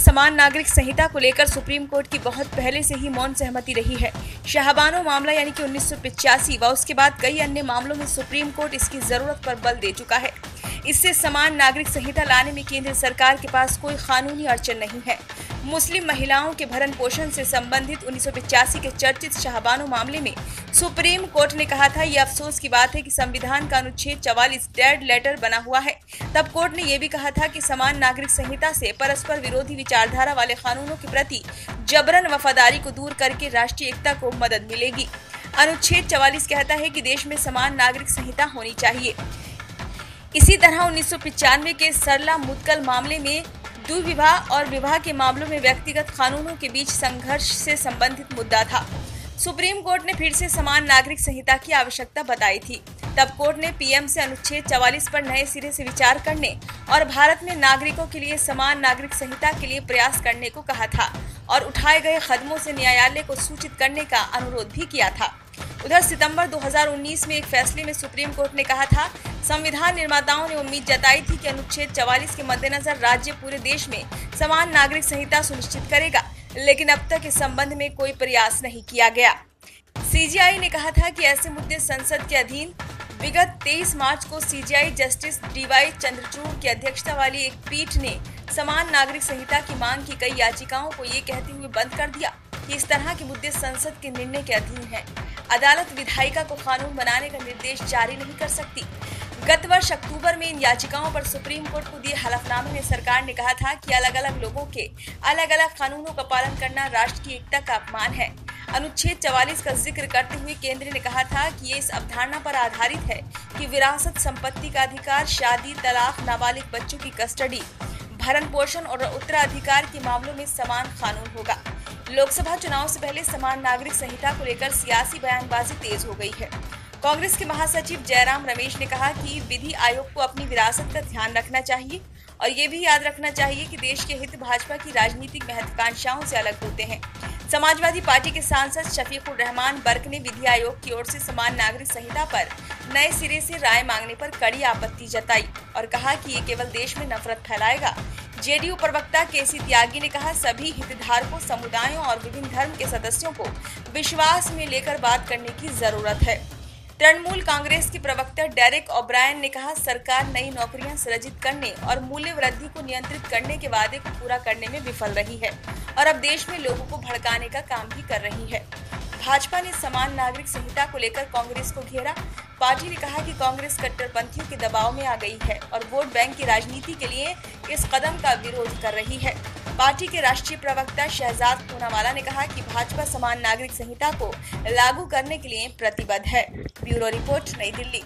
समान नागरिक संहिता को लेकर सुप्रीम कोर्ट की बहुत पहले से ही मौन सहमति रही है। शाहबानो मामला यानी कि 1985 व उसके बाद कई अन्य मामलों में सुप्रीम कोर्ट इसकी जरूरत पर बल दे चुका है। इससे समान नागरिक संहिता लाने में केंद्र सरकार के पास कोई कानूनी अड़चन नहीं है। मुस्लिम महिलाओं के भरण पोषण से संबंधित 1985 के चर्चित शाहबानो मामले में सुप्रीम कोर्ट ने कहा था, ये अफसोस की बात है कि संविधान का अनुच्छेद 44 डेड लेटर बना हुआ है। तब कोर्ट ने यह भी कहा था कि समान नागरिक संहिता से परस्पर विरोधी विचारधारा वाले कानूनों के प्रति जबरन वफादारी को दूर करके राष्ट्रीय एकता को मदद मिलेगी। अनुच्छेद 44 कहता है कि देश में समान नागरिक संहिता होनी चाहिए। इसी तरह 1995 के सरला मुद्गल मामले में दुर्विवाह और विवाह के मामलों में व्यक्तिगत कानूनों के बीच संघर्ष से संबंधित मुद्दा था। सुप्रीम कोर्ट ने फिर से समान नागरिक संहिता की आवश्यकता बताई थी। तब कोर्ट ने पीएम से अनुच्छेद 44 पर नए सिरे से विचार करने और भारत में नागरिकों के लिए समान नागरिक संहिता के लिए प्रयास करने को कहा था और उठाए गए कदमों से न्यायालय को सूचित करने का अनुरोध भी किया था। उधर सितंबर 2019 में एक फैसले में सुप्रीम कोर्ट ने कहा था, संविधान निर्माताओं ने उम्मीद जताई थी कि अनुच्छेद 44 के मद्देनजर राज्य पूरे देश में समान नागरिक संहिता सुनिश्चित करेगा, लेकिन अब तक इस संबंध में कोई प्रयास नहीं किया गया। सीजेआई ने कहा था कि ऐसे मुद्दे संसद के अधीन विगत 23 मार्च को सीजेआई जस्टिस डीवाई चंद्रचूड़ की अध्यक्षता वाली एक पीठ ने समान नागरिक संहिता की मांग की कई याचिकाओं को ये कहते हुए बंद कर दिया कि इस तरह के मुद्दे संसद के निर्णय के अधीन हैं। अदालत विधायिका को कानून बनाने का निर्देश जारी नहीं कर सकती। गत वर्ष अक्टूबर में इन याचिकाओं पर सुप्रीम कोर्ट को दिए हलफनामे में सरकार ने कहा था कि अलग अलग लोगों के अलग अलग कानूनों का पालन करना राष्ट्र की एकता का अपमान है। अनुच्छेद 44 का जिक्र करते हुए केंद्र ने कहा था कि ये इस अवधारणा पर आधारित है कि विरासत, संपत्ति का अधिकार, शादी, तलाक, नाबालिग बच्चों की कस्टडी, भरण पोषण और उत्तराधिकार के मामलों में समान कानून होगा। लोकसभा चुनाव से पहले समान नागरिक संहिता को लेकर सियासी बयानबाजी तेज हो गई है। कांग्रेस के महासचिव जयराम रमेश ने कहा कि विधि आयोग को अपनी विरासत का ध्यान रखना चाहिए और ये भी याद रखना चाहिए कि देश के हित भाजपा की राजनीतिक महत्वाकांक्षाओं से अलग होते हैं। समाजवादी पार्टी के सांसद शफीकुर रहमान बर्क ने विधि आयोग की ओर से समान नागरिक संहिता पर नए सिरे से राय मांगने पर कड़ी आपत्ति जताई और कहा कि ये केवल देश में नफरत फैलाएगा। जेडीयू प्रवक्ता केसी त्यागी ने कहा, सभी हितधारकों, समुदायों और विभिन्न धर्म के सदस्यों को विश्वास में लेकर बात करने की जरूरत है। तृणमूल कांग्रेस के प्रवक्ता डेरेक ओब्रायन ने कहा, सरकार नई नौकरियां सृजित करने और मूल्य वृद्धि को नियंत्रित करने के वादे को पूरा करने में विफल रही है और अब देश में लोगों को भड़काने का काम भी कर रही है। भाजपा ने समान नागरिक संहिता को लेकर कांग्रेस को घेरा। पार्टी ने कहा कि कांग्रेस कट्टरपंथियों के दबाव में आ गई है और वोट बैंक की राजनीति के लिए इस कदम का विरोध कर रही है। पार्टी के राष्ट्रीय प्रवक्ता शहजाद पूनावाला ने कहा कि भाजपा समान नागरिक संहिता को लागू करने के लिए प्रतिबद्ध है। ब्यूरो रिपोर्ट, नई दिल्ली।